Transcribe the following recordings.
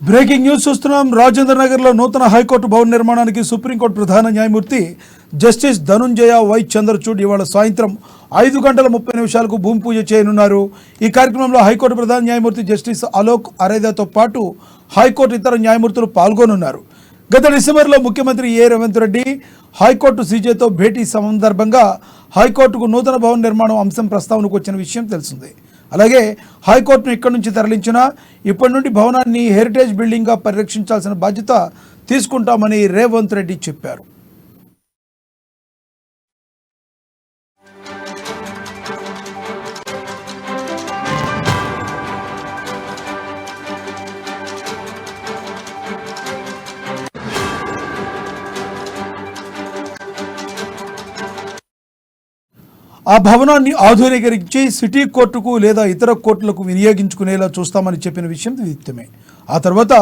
Breaking news చూస్తున్నాం. రాజేంద్ర నగర్లో నూతన హైకోర్టు భవన నిర్మాణానికి సుప్రీంకోర్టు ప్రధాన న్యాయమూర్తి జస్టిస్ ధనుంజయ వై చంద్రచూడ్ ఇవాళ సాయంత్రం 5:30 భూమి పూజ చేయనున్నారు. ఈ కార్యక్రమంలో హైకోర్టు ప్రధాన న్యాయమూర్తి జస్టిస్ అలోక్ అరేదాతో పాటు హైకోర్టు ఇతర న్యాయమూర్తులు పాల్గొనున్నారు. గత డిసెంబర్లో ముఖ్యమంత్రి రేవంత్ రెడ్డి హైకోర్టు సీజేతో భేటీ సందర్భంగా హైకోర్టుకు నూతన భవన నిర్మాణం అంశం ప్రస్తావనకు వచ్చిన విషయం తెలిసిందే. అలాగే హైకోర్టును ఇక్కడి నుంచి తరలించినా ఇప్పటి నుండి భవనాన్ని హెరిటేజ్ బిల్డింగ్గా పరిరక్షించాల్సిన బాధ్యత తీసుకుంటామని రేవంత్ రెడ్డి చెప్పారు. ఆ భవనాన్ని ఆధునీకరించి సిటీ కోర్టుకు లేదా ఇతర కోర్టులకు వినియోగించుకునేలా చూస్తామని చెప్పిన విషయం విదితమే. ఆ తర్వాత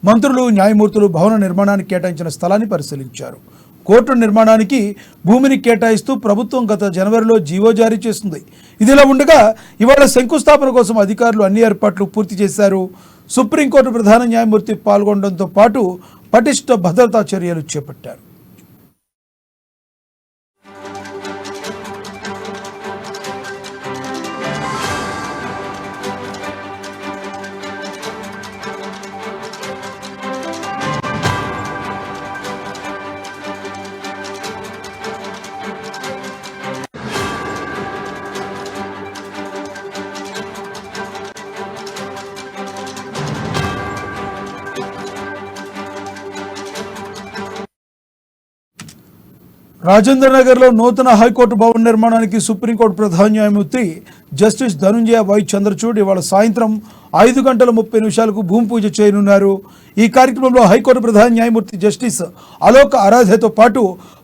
మంత్రులు, న్యాయమూర్తులు భవన నిర్మాణానికి కేటాయించిన స్థలాన్ని పరిశీలించారు. కోర్టు నిర్మాణానికి భూమిని కేటాయిస్తూ ప్రభుత్వం గత జనవరిలో జీవో జారీ చేసింది. ఇదిలా ఉండగా ఇవాళ శంకుస్థాపన కోసం అధికారులు అన్ని ఏర్పాట్లు పూర్తి చేశారు. సుప్రీంకోర్టు ప్రధాన న్యాయమూర్తి పాల్గొనడంతో పాటు పటిష్ట భద్రతా చర్యలు చేపట్టారు. రాజేంద్ర నగర్లో నూతన హైకోర్టు భవన నిర్మాణానికి సుప్రీంకోర్టు ప్రధాన న్యాయమూర్తి జస్టిస్ ధనుంజయ వై చంద్రచూడ్ ఇవాళ సాయంత్రం 5:30 భూమి పూజ చేయనున్నారు. ఈ కార్యక్రమంలో హైకోర్టు ప్రధాన న్యాయమూర్తి జస్టిస్ అలోక్ అరాధేతో పాటు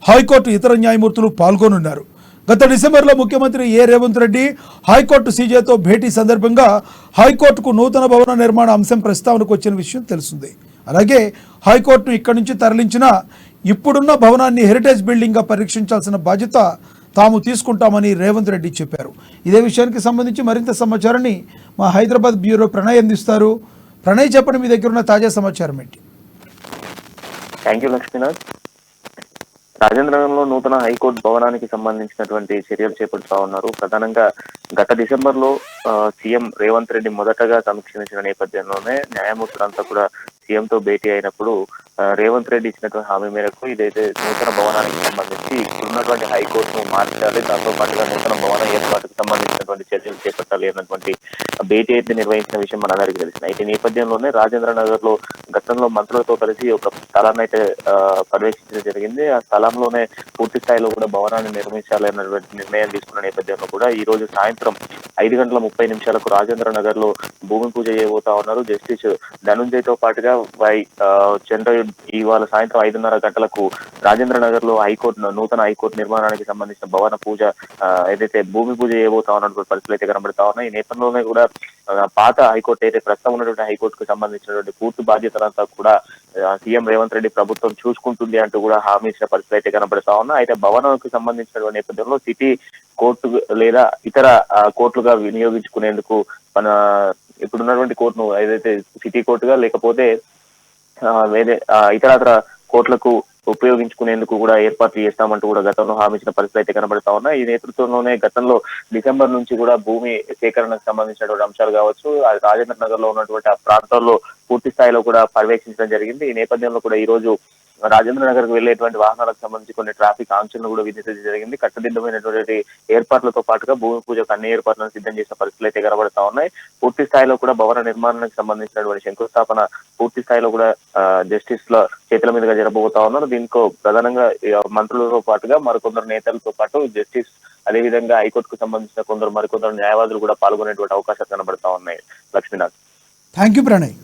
హైకోర్టు ఇతర న్యాయమూర్తులు పాల్గొనున్నారు. గత డిసెంబర్లో ముఖ్యమంత్రి రేవంత్ రెడ్డి హైకోర్టు సీజేతో భేటీ సందర్భంగా హైకోర్టుకు నూతన భవన నిర్మాణ అంశం ప్రస్తావనకు వచ్చిన విషయం తెలిసిందే. అలాగే హైకోర్టును ఇక్కడి నుంచి తరలించిన ఇప్పుడున్న భవనాన్ని హెరిటేజ్ బిల్డింగ్గా పరీక్షించాల్సిన బాధ్యత తాము తీసుకుంటామని రేవంత్ రెడ్డి చెప్పారు. ఇదే విషయానికి సంబంధించి మరింత సమాచారాన్ని మా హైదరాబాద్ బ్యూరో ప్రణయ్ అందిస్తారు. ప్రణయ్, చెప్పండి, మీ దగ్గర ఉన్న తాజా సమాచారం ఏంటి? Thank you Lakshminath. రాజేంద్రనగర్లో నూతన హైకోర్టు భవనానికి సంబంధించినటువంటి చర్యలు చేపడుతూ ఉన్నారు. ప్రధానంగా గత డిసెంబర్లో సీఎం రేవంత్ రెడ్డి మొదటగా సమీక్షించిన నేపథ్యంలోనే న్యాయమూర్తులంతా కూడా సీఎంతో భేటీ అయినప్పుడు రేవంత్ రెడ్డి ఇచ్చినటువంటి హామీ మేరకు ఇదైతే నూతన భవనానికి సంబంధించి ఇప్పుడున్నటువంటి హైకోర్టును మార్చాలి, దాంతో పాటుగా నూతన భవన ఏర్పాటుకు సంబంధించినటువంటి చర్యలు చేపట్టాలి అన్నటువంటి భేటీ అయితే నిర్వహించిన విషయం మనందరికీ తెలిసింది. అయితే నేపథ్యంలోనే రాజేంద్ర నగర్ లో గతంలో మంత్రులతో కలిసి ఒక స్థలాన్ని అయితే పర్యవేక్షించడం జరిగింది. ఆ స్థలంలోనే పూర్తి స్థాయిలో కూడా భవనాన్ని నిర్మించాలి అన్నటువంటి నిర్ణయం తీసుకున్న నేపథ్యంలో కూడా ఈ రోజు సాయంత్రం 5:30 రాజేంద్ర నగర్ లో భూమి పూజ చేయబోతా ఉన్నారు. జస్టిస్ ధనుంజయతో పాటుగా ఇవాళ సాయంత్రం 5:30 రాజేంద్ర నగర్ లో నూతన హైకోర్టు నిర్మాణానికి సంబంధించిన భవన పూజ ఏదైతే భూమి పూజ చేయబోతా ఉన్నటువంటి పరిస్థితులు అయితే కనబడతా ఉన్నాయి. ఈ నేపథ్యంలోనే కూడా పాత హైకోర్టు అయితే ప్రస్తుతం ఉన్నటువంటి హైకోర్టుకు సంబంధించినటువంటి పూర్తి బాధ్యతలంతా కూడా సీఎం రేవంత్ రెడ్డి ప్రభుత్వం చూసుకుంటుంది అంటూ కూడా హామీ ఇచ్చిన పరిస్థితులు అయితే కనబడతా ఉన్నాయి. అయితే భవనంకు సంబంధించినటువంటి నేపథ్యంలో సిటీ కోర్టు లేదా ఇతర కోర్టులుగా వినియోగించుకునేందుకు మన ఇప్పుడున్నటువంటి కోర్టును ఏదైతే సిటీ కోర్టుగా లేకపోతే వేరే ఇతరత్ర కోర్టులకు ఉపయోగించుకునేందుకు కూడా ఏర్పాట్లు చేస్తామంటూ కూడా గతంలో హామీ ఇచ్చిన పరిస్థితులు అయితే కనబడతా ఉన్నాయి. ఈ నేతృత్వంలోనే గతంలో డిసెంబర్ నుంచి కూడా భూమి సేకరణకు సంబంధించినటువంటి అంశాలు కావచ్చు, రాజేంద్ర నగర్ లో ఉన్నటువంటి ఆ ప్రాంతాల్లో పూర్తి స్థాయిలో కూడా పర్యవేక్షించడం జరిగింది. ఈ నేపథ్యంలో కూడా ఈ రోజు రాజేంద్ర నగర్ కు వెళ్లేటువంటి వాహనాలకు సంబంధించి కొన్ని ట్రాఫిక్ ఆంక్షలను కూడా విధించడం జరిగింది. కట్టుదిట్టమైనటువంటి ఏర్పాట్లతో పాటుగా భూమి పూజకు అన్ని ఏర్పాట్లను సిద్ధం చేసిన పరిస్థితులు అయితే కనబడతా ఉన్నాయి. పూర్తి స్థాయిలో కూడా భవన నిర్మాణానికి సంబంధించినటువంటి శంకుస్థాపన పూర్తి స్థాయిలో కూడా జస్టిస్ ల చేతుల మీదుగా జరగబోతా ఉన్నారు. దీనికో ప్రధానంగా మంత్రులతో పాటుగా మరికొందరు నేతలతో పాటు జస్టిస్ అదేవిధంగా హైకోర్టుకు సంబంధించిన మరికొందరు న్యాయవాదులు కూడా పాల్గొనేటువంటి అవకాశాలు కనబడతా ఉన్నాయి. Lakshminath, thank you Pranay.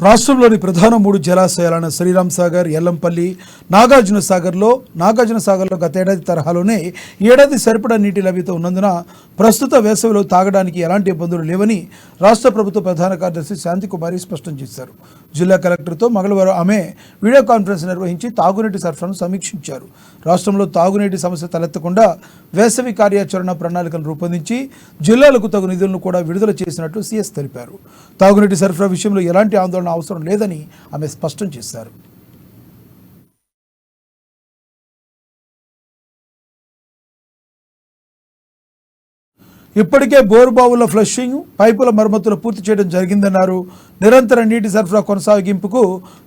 రాష్ట్రంలోని ప్రధాన 3 జలాశయాలైన శ్రీరామ్ సాగర్, ఎల్లంపల్లి, నాగార్జున సాగర్లో గత ఏడాది తరహాలోనే ఈ ఏడాది సరిపడా నీటి లభ్యత ఉన్నందున ప్రస్తుత వేసవిలో తాగడానికి ఎలాంటి ఇబ్బందులు లేవని రాష్ట్ర ప్రభుత్వ ప్రధాన కార్యదర్శి శాంతికుమారి స్పష్టం చేశారు. జిల్లా కలెక్టర్తో మంగళవారం ఆమె వీడియో కాన్ఫరెన్స్ నిర్వహించి తాగునీటి సరఫరాను సమీక్షించారు. రాష్ట్రంలో తాగునీటి సమస్య తలెత్తకుండా వేసవి కార్యాచరణ ప్రణాళికను రూపొందించి జిల్లాలకు తగు నిధులను కూడా విడుదల చేసినట్లు సీఎస్ తెలిపారు. తాగునీటి సరఫరా విషయంలో ఎలాంటి ఆందోళన అవసరం లేదని ఆమె స్పష్టం చేశారు. ఇప్పటికే బోరుబావుల ఫ్లషింగ్, పైపుల మరమ్మతులు పూర్తి చేయడం జరిగిందన్నారు. నిరంతర నీటి సరఫరా కొనసాగింపుకు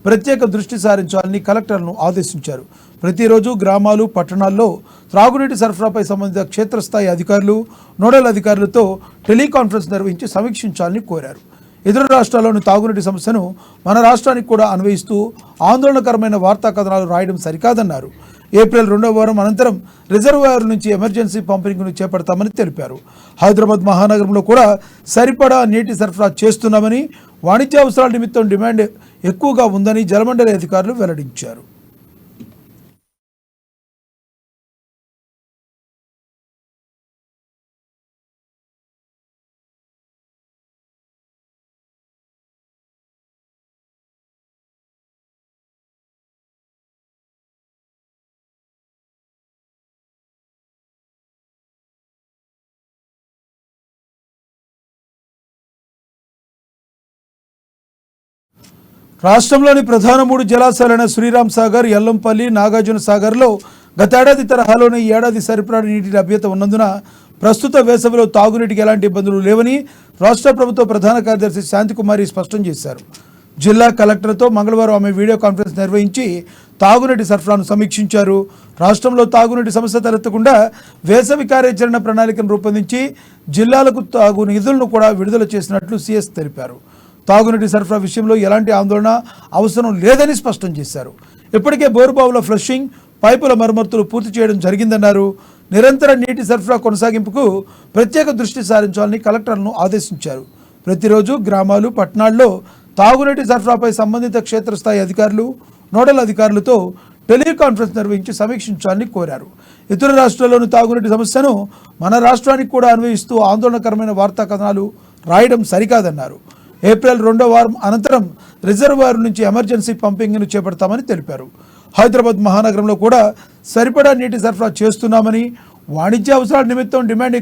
ప్రత్యేక దృష్టి సారించాలని కలెక్టర్లను ఆదేశించారు. ప్రతిరోజు గ్రామాలు, పట్టణాల్లో త్రాగునీటి సరఫరాపై సంబంధిత క్షేత్రస్థాయి అధికారులు, నోడల్ అధికారులతో టెలికాన్ఫరెన్స్ నిర్వహించి సమీక్షించాలని కోరారు. ఇతర రాష్ట్రాల్లోని తాగునీటి సమస్యను మన రాష్ట్రానికి కూడా అన్వయిస్తూ ఆందోళనకరమైన వార్తా కథనాలు రాయడం సరికాదన్నారు. ఏప్రిల్ 2వ వారం అనంతరం రిజర్వాయర్ నుంచి ఎమర్జెన్సీ పంపింగ్ను చేపడతామని తెలిపారు. హైదరాబాద్ మహానగరంలో కూడా సరిపడా నీటి సరఫరా చేస్తున్నామని, వాణిజ్య అవసరాల నిమిత్తం డిమాండ్ ఎక్కువగా ఉందని జలమండలి అధికారులు వెల్లడించారు. రాష్ట్రంలోని ప్రధాన 3 జలాశయాలైన శ్రీరామ్ సాగర్, ఎల్లంపల్లి, నాగార్జున సాగర్లో గతేడాది తరహాలోనే ఈ ఏడాది సరిపడా నీటి లభ్యత ఉన్నందున ప్రస్తుత వేసవిలో తాగునీటికి ఎలాంటి ఇబ్బందులు లేవని రాష్ట్ర ప్రభుత్వ ప్రధాన కార్యదర్శి శాంతికుమారి స్పష్టం చేశారు. జిల్లా కలెక్టర్తో మంగళవారం ఆమె వీడియో కాన్ఫరెన్స్ నిర్వహించి తాగునీటి సరఫరాను సమీక్షించారు. రాష్ట్రంలో తాగునీటి సమస్య తలెత్తకుండా వేసవి కార్యాచరణ ప్రణాళికను రూపొందించి జిల్లాలకు తాగు నిధులను కూడా విడుదల చేసినట్లు సీఎస్ తెలిపారు. తాగునీటి సరఫరా విషయంలో ఎలాంటి ఆందోళన అవసరం లేదని స్పష్టం చేశారు. ఇప్పటికే బోరుబావుల ఫ్లషింగ్, పైపుల మరమ్మతులు పూర్తి చేయడం జరిగిందన్నారు. నిరంతర నీటి సరఫరా కొనసాగింపుకు ప్రత్యేక దృష్టి సారించాలని కలెక్టర్లను ఆదేశించారు. ప్రతిరోజు గ్రామాలు, పట్టణాల్లో తాగునీటి సరఫరాపై సంబంధిత క్షేత్రస్థాయి అధికారులు, నోడల్ అధికారులతో టెలికాన్ఫరెన్స్ నిర్వహించి సమీక్షించాలని కోరారు. ఇతర రాష్ట్రాల్లోని తాగునీటి సమస్యను మన రాష్ట్రానికి కూడా అన్వయిస్తూ ఆందోళనకరమైన వార్తా కథనాలు రాయడం సరికాదన్నారు. ఏప్రిల్ 2వ వారం అనంతరం రిజర్వాయర్ నుంచి ఎమర్జెన్సీ పంపింగ్ను చేపడతామని తెలిపారు. హైదరాబాద్ మహానగరంలో కూడా సరిపడా నీటి సరఫరా చేస్తున్నామని, వాణిజ్య అవసరాల నిమిత్తం డిమాండ్